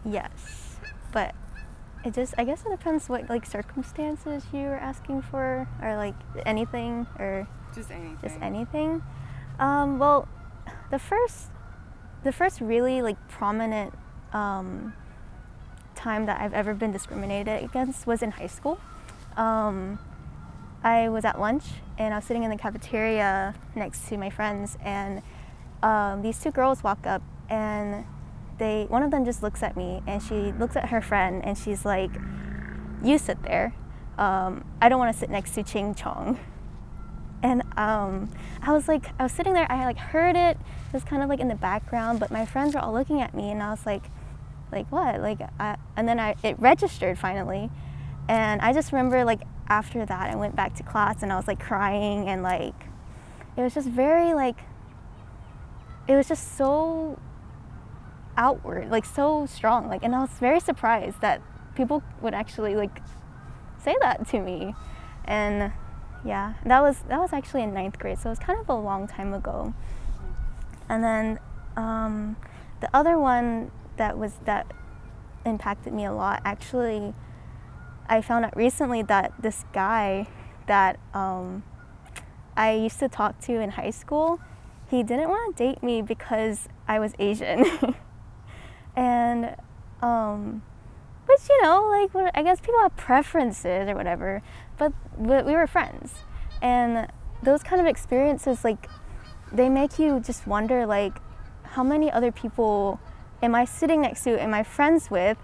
Yes, but I guess it depends what like circumstances you are asking for, or like anything, or Just anything. just anything. Well, the first really like prominent time that I've ever been discriminated against was in high school. I was at lunch and I was sitting in the cafeteria next to my friends, and these two girls walk up, and one of them just looks at me, and she looks at her friend, and she's like, "You sit there. I don't want to sit next to Ching Chong." And I was sitting there. I like heard it. It was kind of like in the background, but my friends were all looking at me, and I was like what? And then it registered finally, and I just remember like after that, I went back to class, and I was like crying, and like it was just very like it was just so outward, like so strong, like, and I was very surprised that people would actually like say that to me. And yeah, that was actually in 9th grade, so it was kind of a long time ago. And then the other one that impacted me a lot, actually, I found out recently that this guy that I used to talk to in high school, he didn't want to date me because I was Asian. And which, you know, like, I guess people have preferences or whatever, but we were friends. And those kind of experiences, like, they make you just wonder, like, how many other people am I sitting next to, am I friends with,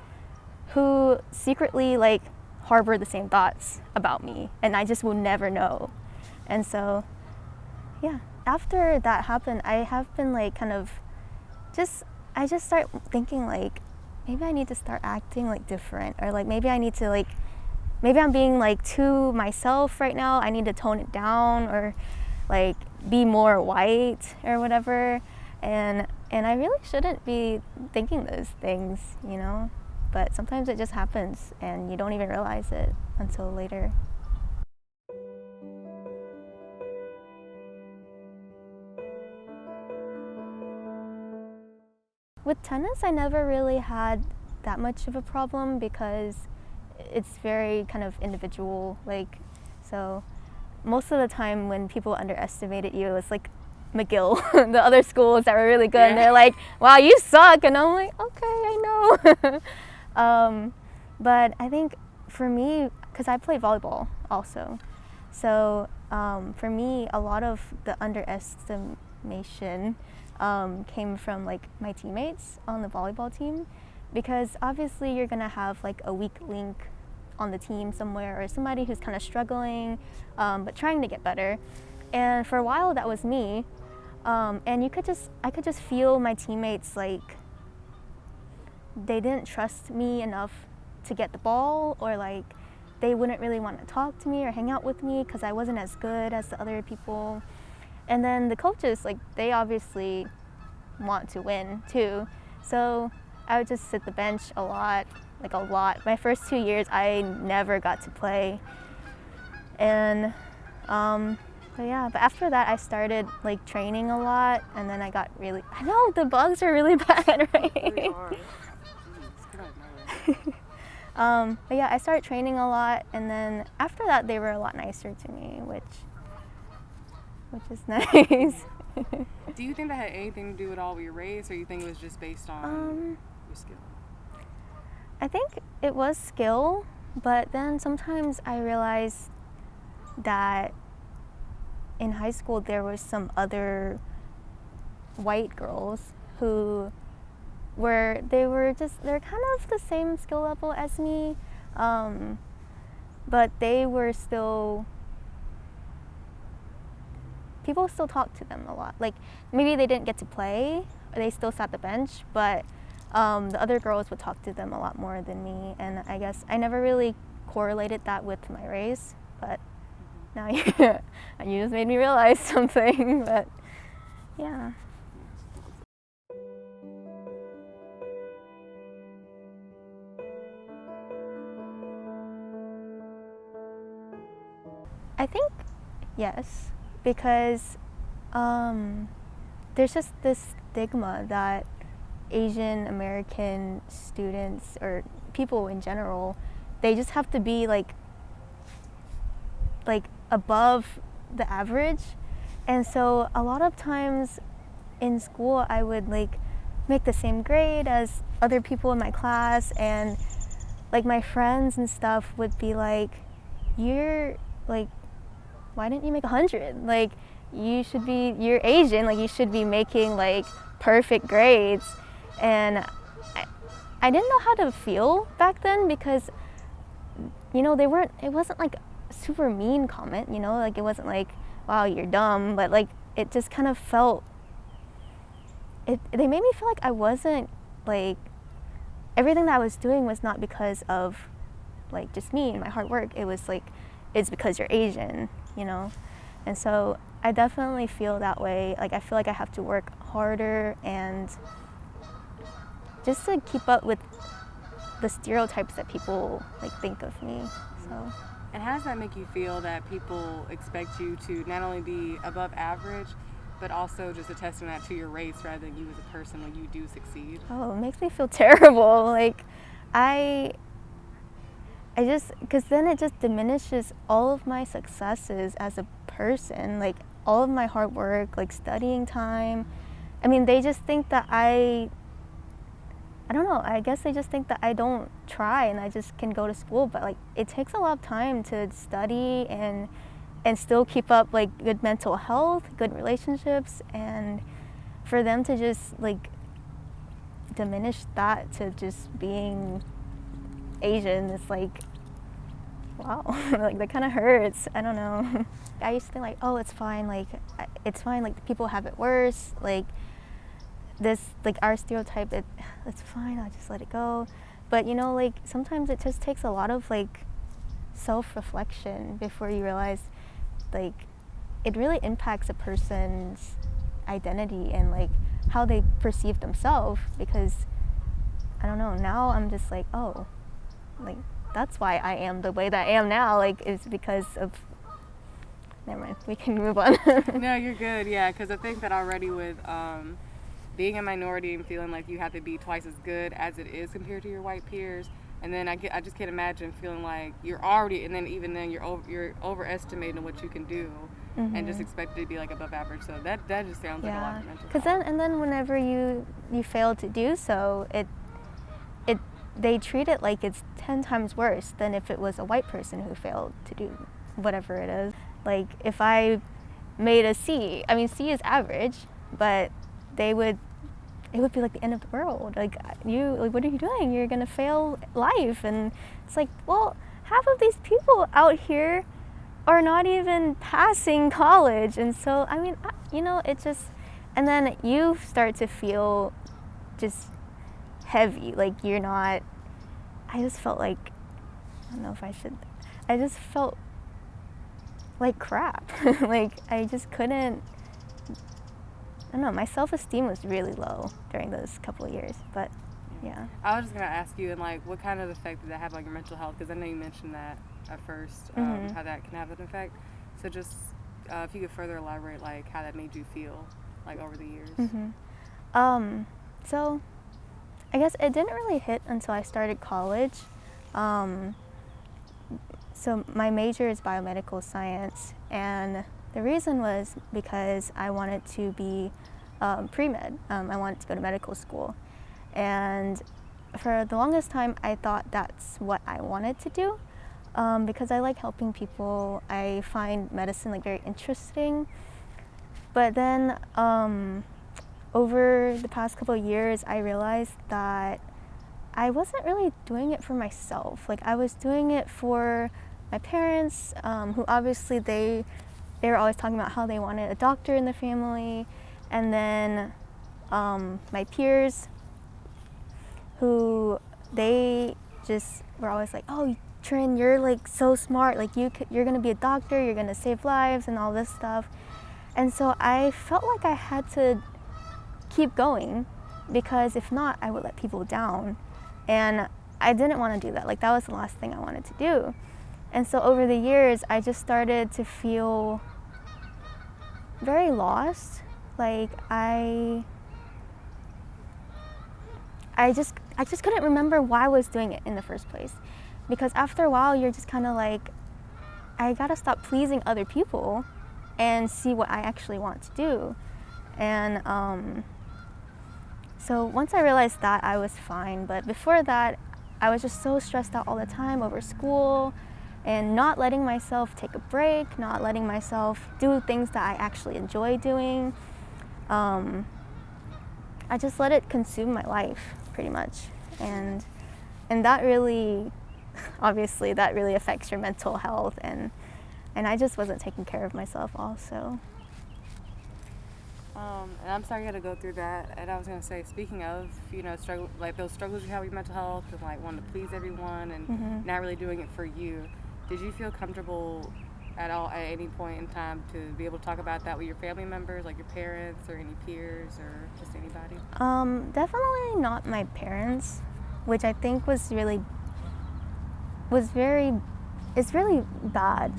who secretly, like, harbor the same thoughts about me, and I just will never know. And so, yeah, after that happened, I have been, like, kind of I just start thinking, like, maybe I need to start acting, like, different, or, like, maybe I need to, like, maybe I'm being, like, too myself right now. I need to tone it down, or, like, be more white or whatever. And I really shouldn't be thinking those things, you know? But sometimes it just happens, and you don't even realize it until later. With tennis, I never really had that much of a problem because it's very kind of individual. Like, so most of the time when people underestimated you, it's like McGill, the other schools that were really good, and they're like, "Wow, you suck," and I'm like, "Okay, I know." But I think for me, because I play volleyball also, so for me, a lot of the underestimation came from like my teammates on the volleyball team, because obviously you're gonna have like a weak link on the team somewhere, or somebody who's kind of struggling but trying to get better. And for a while that was me, and I could just feel my teammates, like, they didn't trust me enough to get the ball, or like they wouldn't really want to talk to me or hang out with me because I wasn't as good as the other people. And then the coaches, like, they obviously want to win too, so I would just sit the bench a lot. My first 2 years I never got to play. And but after that I started like training a lot, and then I know the bugs are really bad, right? They really are. But yeah, I started training a lot, and then after that they were a lot nicer to me, which is nice. Do you think that had anything to do at all with your race, or you think it was just based on your skill? I think it was skill, but then sometimes I realized that in high school there were some other white girls who they're kind of the same skill level as me, but they were still, people still talked to them a lot. Like, maybe they didn't get to play, or they still sat the bench, but the other girls would talk to them a lot more than me. And I guess I never really correlated that with my race, but now you just made me realize something. But yeah. I think yes, because there's just this stigma that Asian American students or people in general, they just have to be like above the average. And so a lot of times in school I would like make the same grade as other people in my class, and like my friends and stuff would be like, you're like, why didn't you make 100? Like, you're Asian, like you should be making like perfect grades. And I didn't know how to feel back then, because it wasn't like a super mean comment, like it wasn't like, wow, you're dumb, but like it just kind of felt, they made me feel like I wasn't, like, everything that I was doing was not because of like just me and my hard work. It was like, it's because you're Asian, and so I definitely feel that way. Like I feel like I have to work harder and just to keep up with the stereotypes that people like think of me. So. And how does that make you feel that people expect you to not only be above average, but also just a testament to your race rather than you as a person when you do succeed? Oh, it makes me feel terrible. Like, because then it just diminishes all of my successes as a person, like all of my hard work, like studying time. I mean, they just think that I don't know, I guess they just think that I don't try and I just can go to school, but like it takes a lot of time to study and still keep up like good mental health, good relationships, and for them to just like diminish that to just being Asian, it's like, wow, like that kind of hurts. I don't know. I used to think like, oh, it's fine, like people have it worse, like this, like our stereotype, it's fine, I'll just let it go. But like sometimes it just takes a lot of like self-reflection before you realize like it really impacts a person's identity and like how they perceive themselves. Because I don't know, now I'm just like, oh, like that's why I am the way that I am now, like is because of, never mind, we can move on. No, you're good. Yeah, because I think that already with being a minority and feeling like you have to be twice as good as it is compared to your white peers, and then I just can't imagine feeling like you're already, and then even then you're overestimating what you can do, and just expected to be like above average. So that just sounds like a lot of mental. Because then whenever you fail to do so, they treat it like it's 10 times worse than if it was a white person who failed to do whatever it is. Like if I made a C, I mean C is average, but it would be like the end of the world. Like what are you doing? You're gonna fail life. And it's like, well, half of these people out here are not even passing college. And so, I mean, it just, and then you start to feel just heavy. Like you're not, I just felt like, I don't know if I should, I just felt like crap. Like I just couldn't, I don't know, my self-esteem was really low during those couple of years, but yeah. I was just going to ask you, and like, what kind of effect did that have on your mental health? Because I know you mentioned that at first, how that can have an effect. So just, if you could further elaborate, like, how that made you feel, like, over the years. So, I guess it didn't really hit until I started college. So my major is biomedical science, and the reason was because I wanted to be pre-med. I wanted to go to medical school. And for the longest time, I thought that's what I wanted to do because I like helping people. I find medicine like very interesting. But then over the past couple of years, I realized that I wasn't really doing it for myself. Like I was doing it for my parents, who obviously they were always talking about how they wanted a doctor in the family, and then my peers, who they just were always like, oh, Trinh, you're like so smart, like you're gonna be a doctor, you're gonna save lives and all this stuff. And so I felt like I had to keep going, because if not, I would let people down. And I didn't want to do that. Like that was the last thing I wanted to do. And so over the years, I just started to feel very lost. Like I I just couldn't remember why I was doing it in the first place, because after a while you're just kind of like, I gotta stop pleasing other people and see what I actually want to do. And so once I realized that, I was fine. But before that, I was just so stressed out all the time over school and not letting myself take a break, not letting myself do things that I actually enjoy doing. I just let it consume my life pretty much. And that really, obviously, that really affects your mental health. And I just wasn't taking care of myself also. And I'm sorry you had to go through that. And I was gonna say, speaking of, struggle, like those struggles you have with mental health and like wanting to please everyone and not really doing it for you, did you feel comfortable at all at any point in time to be able to talk about that with your family members, like your parents or any peers or just anybody? Definitely not my parents, which I think it's really bad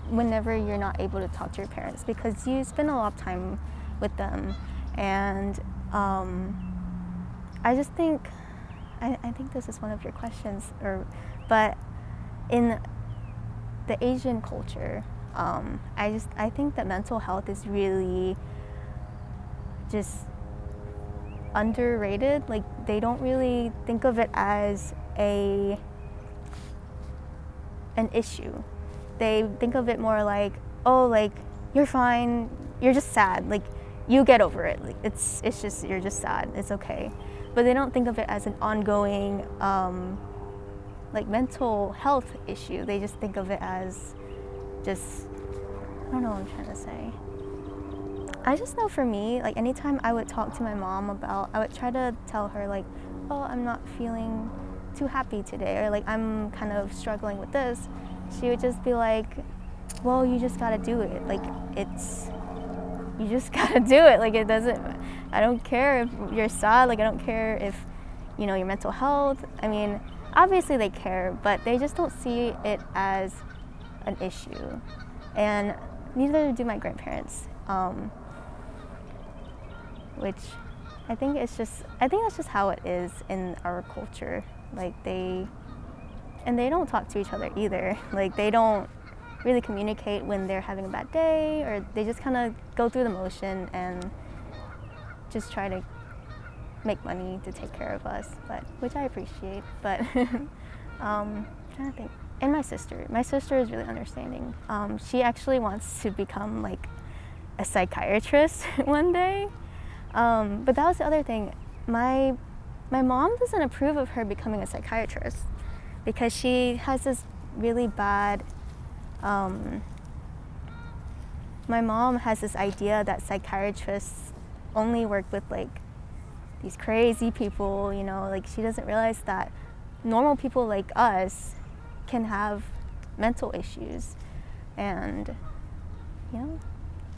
whenever you're not able to talk to your parents, because you spend a lot of time with them. And I just think, I think this is one of your questions, but in the Asian culture, I think that mental health is really just underrated. Like, they don't really think of it as an issue. They think of it more like, oh, like, you're fine, you're just sad, like, you get over it, like, it's just, you're just sad, it's okay. But they don't think of it as an ongoing like mental health issue. They just think of it as just, I don't know what I'm trying to say. I just know for me, like, anytime I would talk to my mom about, I would try to tell her like, oh, I'm not feeling too happy today, or like, I'm kind of struggling with this. She would just be like, well, you just gotta do it. Like, you just gotta do it. Like, it doesn't, I don't care if you're sad, like, I don't care if, your mental health. I mean, obviously they care, but they just don't see it as an issue. And neither do my grandparents, which I think that's just how it is in our culture. Like, they don't talk to each other either. Like, they don't really communicate when they're having a bad day, or they just kind of go through the motion and just try to make money to take care of us, which I appreciate. But I'm trying to think. And my sister is really understanding. She actually wants to become like a psychiatrist one day. But that was the other thing. My mom doesn't approve of her becoming a psychiatrist, because she has this really bad, my mom has this idea that psychiatrists only work with like these crazy people, like, she doesn't realize that normal people like us can have mental issues. And, I don't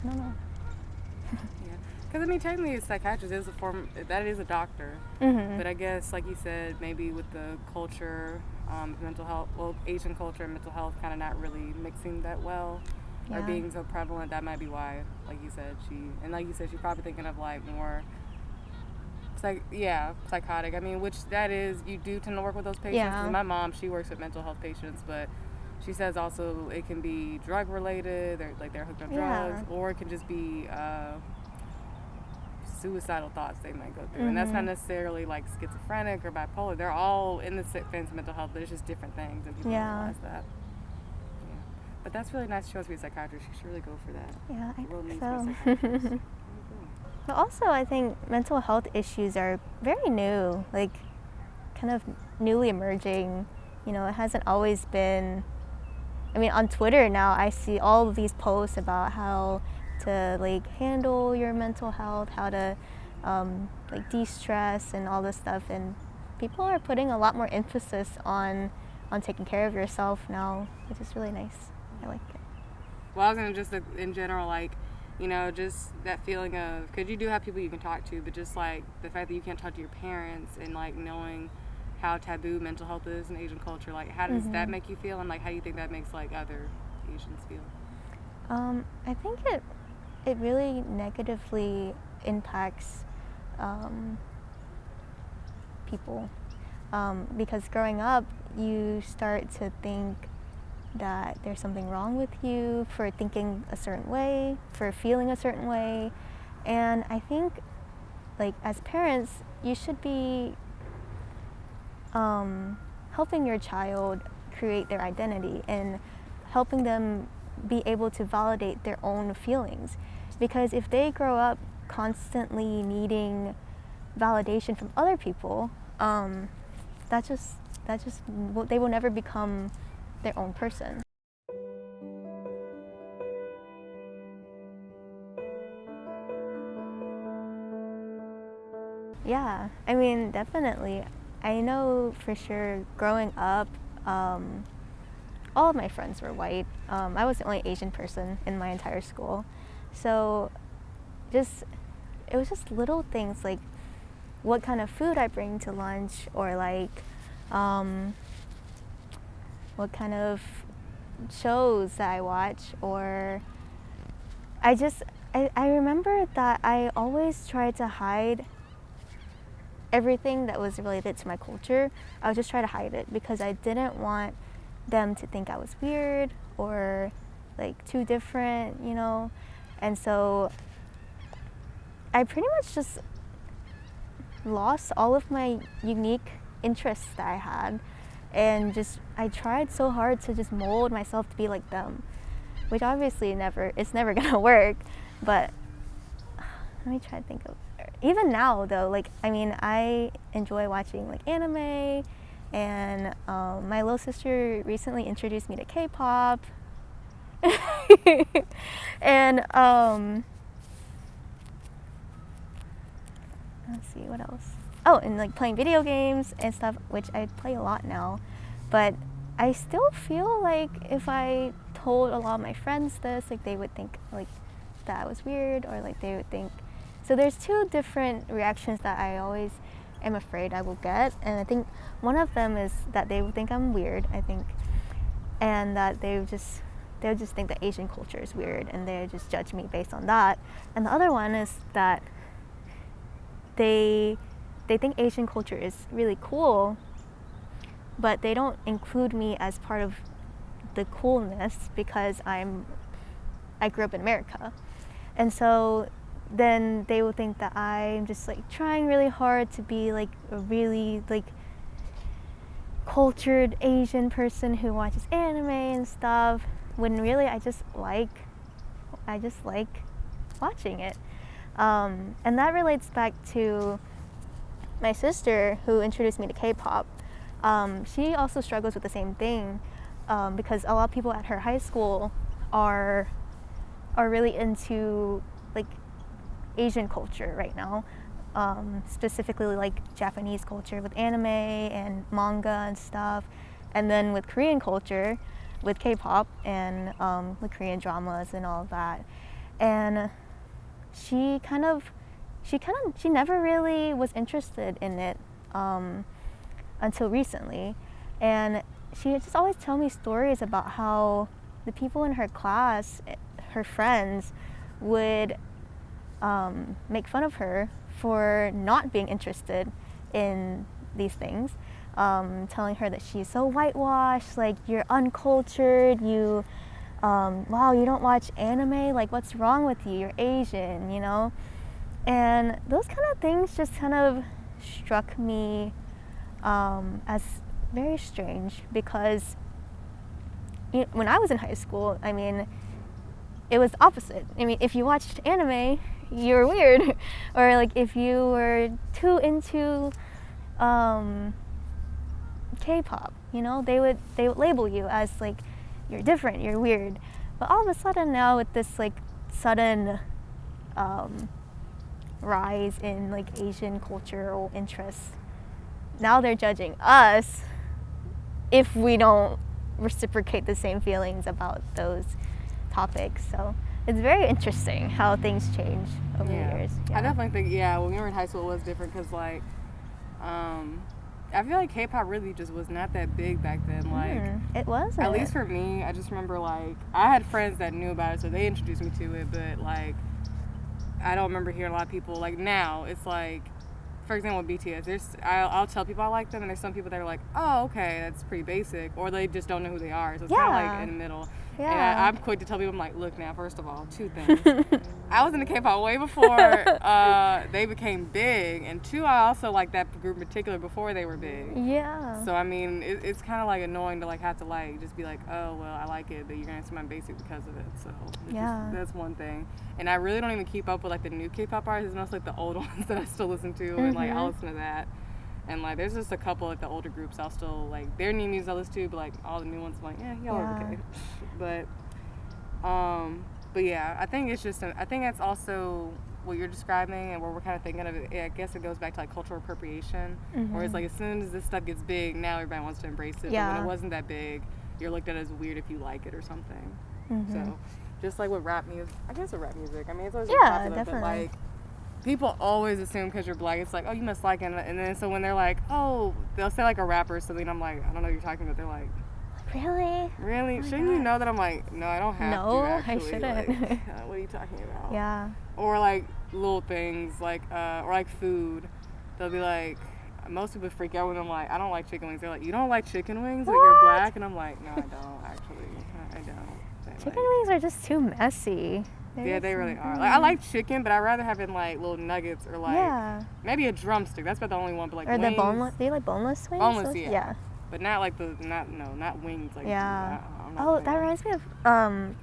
know. Yeah, because I mean, technically a psychiatrist is that is a doctor. Mm-hmm. But I guess, like you said, maybe with the culture, mental health, Asian culture and mental health kind of not really mixing that well, or being so prevalent, that might be why, like you said, she's probably thinking of like more psychotic. I mean, which that is, you do tend to work with those patients. Yeah. My mom, she works with mental health patients, but she says also it can be drug related, or like they're hooked on drugs, or it can just be suicidal thoughts they might go through. Mm-hmm. And that's not necessarily like schizophrenic or bipolar. They're all in the sense of mental health, but it's just different things, and people don't realize that. Yeah. But that's really nice. She wants to be a psychiatrist. She should really go for that. Yeah, I think so. But also, I think mental health issues are very new, like, kind of newly emerging. It hasn't always been. I mean, on Twitter now, I see all of these posts about how to like handle your mental health, how to like de-stress and all this stuff, and people are putting a lot more emphasis on taking care of yourself now, which is really nice. I like it. Well, I was gonna just in general, like, just that feeling of, because you do have people you can talk to, but just like the fact that you can't talk to your parents, and like knowing how taboo mental health is in Asian culture, like, how does that make you feel, and like how do you think that makes like other Asians feel? I think it really negatively impacts people. Because growing up, you start to think that there's something wrong with you for thinking a certain way, for feeling a certain way. And I think, like, as parents, you should be helping your child create their identity and helping them be able to validate their own feelings. Because if they grow up constantly needing validation from other people, they will never become their own person. Yeah, I mean, definitely. I know for sure growing up, all of my friends were white. I was the only Asian person in my entire school. So it was just little things like what kind of food I bring to lunch, or like what kind of shows that I watch, or I remember that I always tried to hide everything that was related to my culture. I would just try to hide it because I didn't want them to think I was weird or like too different, you know? And so I pretty much just lost all of my unique interests that I had, and I tried so hard to just mold myself to be like them, which obviously it's never gonna work. But let me try to think of, even now though, like, I mean, I enjoy watching like anime, and my little sister recently introduced me to K-pop. And let's see, what else? Oh, and like playing video games and stuff, which I play a lot now. But I still feel like if I told a lot of my friends this, like they would think like that I was weird, or like they would think. So there's two different reactions that I always am afraid I will get, and I think one of them is that they would think I'm weird, I think, and that they would just think that Asian culture is weird, and they would just judge me based on that. And the other one is that they think Asian culture is really cool, but they don't include me as part of the coolness because I grew up in America. And so then they will think that I'm just like trying really hard to be like a really like cultured Asian person who watches anime and stuff, when really I just like watching it. And that relates back to my sister who introduced me to K-pop. She also struggles with the same thing, because a lot of people at her high school are really into like Asian culture right now, specifically like Japanese culture with anime and manga and stuff, and then with Korean culture with K-pop and with Korean dramas and all of that. And she never really was interested in it until recently. And she would just always tell me stories about how the people in her class, her friends, would make fun of her for not being interested in these things, telling her that she's so whitewashed, like you're uncultured, wow, you don't watch anime, like what's wrong with you, you're Asian, you know? And those kind of things just kind of struck me as very strange, because when I was in high school, I mean, it was opposite. I mean, if you watched anime, you were weird. Or like if you were too into K-pop, you know, they would label you as like you're different, you're weird. But all of a sudden now, with this like sudden rise in like Asian cultural interests, now they're judging us if we don't reciprocate the same feelings about those topics. So it's very interesting how things change over the years. I definitely think, when we were in high school, it was different because, like, I feel like K-pop really just was not that big back then. Like, it wasn't. At least for me, I just remember, like, I had friends that knew about it, so they introduced me to it, but, like, I don't remember hearing a lot of people. Like, now, it's like, for example, with BTS, I'll tell people I like them, and there's some people that are like, oh, okay, that's pretty basic, or they just don't know who they are. So it's kind of like in the middle. Yeah. And I'm quick to tell people, I'm like, look now, first of all, 2 things. I was in the K-pop way before they became big, and 2, I also like that group in particular before they were big. Yeah. So I mean, it's kind of like annoying to like have to like just be like, oh well, I like it, but you're gonna see my basic because of it. So that's one thing. And I really don't even keep up with like the new K-pop artists. It's mostly like the old ones that I still listen to, and like I'll listen to that. And like there's just a couple like the older groups I'll still like their new music I listen to, but like all the new ones I'm like, y'all are okay. But yeah, I think it's just I think that's also what you're describing and what we're kind of thinking of it. I guess it goes back to like cultural appropriation, where it's like as soon as this stuff gets big, now everybody wants to embrace it. Yeah. But when it wasn't that big, you're looked at as weird if you like it or something. So just like with rap music, I guess with rap music, I mean it's always popular, definitely. but like people always assume because you're black, it's like, oh, you must like it. And then so when they're like, oh, they'll say like a rapper or something, I'm like, I don't know what you're talking about. They're like, really? Really? Shouldn't you know that? I'm like, no, I don't have to. No, actually. I shouldn't. Like, what are you talking about? Yeah. Or like little things like, or like food. They'll be like, most people freak out when I'm like, I don't like chicken wings. They're like, you don't like chicken wings? But you're black? And I'm like, no, I don't actually. I don't. Chicken wings are just too messy. Yeah, they really are. Like I like chicken, but I'd rather have it in like little nuggets or like maybe a drumstick. That's about the only one. But like or wings, the boneless. Do you like boneless wings? Boneless, yeah. But not like not wings. Like that reminds me of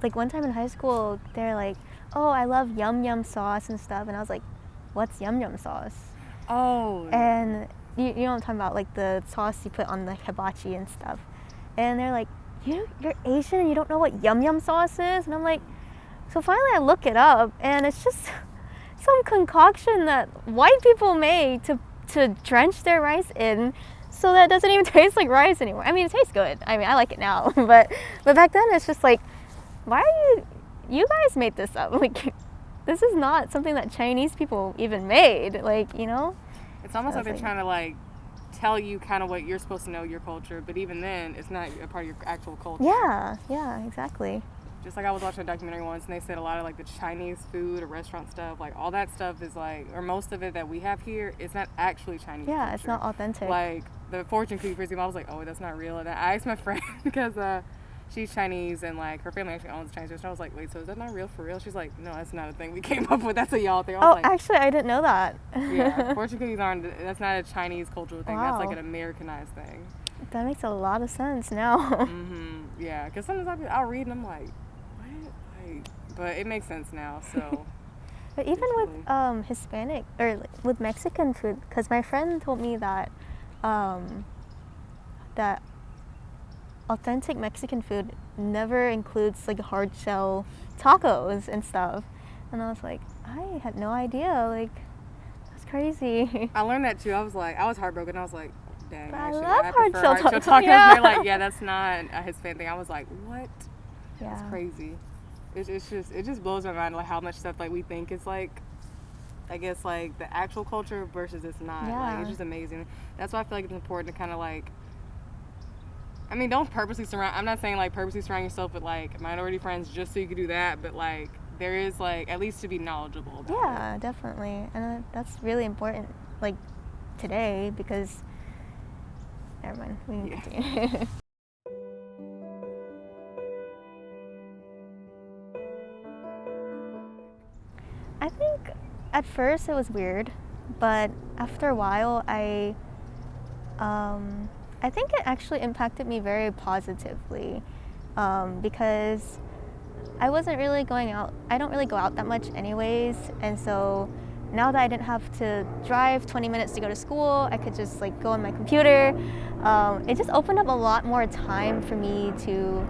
like one time in high school, they're like, oh, I love yum yum sauce and stuff, and I was like, what's yum yum sauce? Oh. And you know what I'm talking about, like the sauce you put on the hibachi and stuff. And they're like, you're Asian and you don't know what yum yum sauce is? And I'm like, so finally I look it up, and it's just some concoction that white people make to drench their rice in, so that it doesn't even taste like rice anymore. I mean, it tastes good. I mean, I like it now, but back then it's just like, why are you guys made this up? Like, this is not something that Chinese people even made. Like, you know? It's almost like they're trying to like tell you kind of what you're supposed to know your culture, but even then, it's not a part of your actual culture. Yeah, exactly. Just like I was watching a documentary once, and they said a lot of like the Chinese food or restaurant stuff, like all that stuff is like, or most of it that we have here, it's not actually Chinese. Yeah, culture. It's not authentic. Like the fortune cookie, for example, I was like, oh, that's not real. And I asked my friend because she's Chinese and like her family actually owns a Chinese restaurant. I was like, wait, so is that not real for real? She's like, no, that's not a thing we came up with. That's a y'all thing. I was like, actually, I didn't know that. Yeah, fortune cookies that's not a Chinese cultural thing. Wow. That's like an Americanized thing. That makes a lot of sense now. Yeah, because sometimes I'll read and I'm like, but it makes sense now, so. But even with Hispanic or with Mexican food, because my friend told me that that authentic Mexican food never includes like hard shell tacos and stuff, and I was like, I had no idea. Like, that's crazy. I learned that too. I was heartbroken. I was like, dang. But actually, I love hard shell tacos. Yeah. They're like, yeah, that's not a Hispanic thing. I was like, what? Yeah. That's crazy. It just blows my mind like how much stuff like we think is like, I guess like the actual culture versus it's not. Yeah. Like it's just amazing. That's why I feel like it's important to kind of like, I mean, don't purposely surround. I'm not saying like purposely surround yourself with like minority friends just so you can do that, but like there is like at least to be knowledgeable about Yeah, definitely, and that's really important like today because. Never mind. We can continue. I think at first it was weird, but after a while I think it actually impacted me very positively because I wasn't really going out. I don't really go out that much anyways, and so now that I didn't have to drive 20 minutes to go to school, I could just like go on my computer. It just opened up a lot more time for me to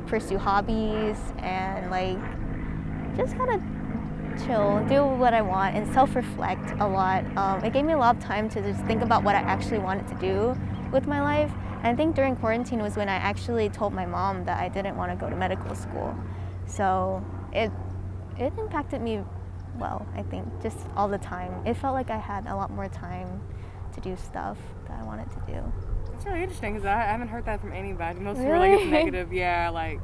pursue hobbies and like just kind of chill, do what I want, and self-reflect a lot. It gave me a lot of time to just think about what I actually wanted to do with my life. And I think during quarantine was when I actually told my mom that I didn't want to go to medical school. So it impacted me well, I think, just all the time. It felt like I had a lot more time to do stuff that I wanted to do. It's really interesting because I haven't heard that from anybody. Most really? people are like it's negative. Yeah, like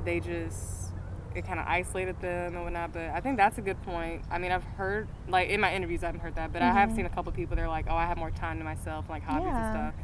they just it kind of isolated them and whatnot. But I think that's a good point. I mean, I've heard, like, in my interviews, I haven't heard that, but I have seen a couple people that are like, oh, I have more time to myself, like hobbies and Yeah. stuff.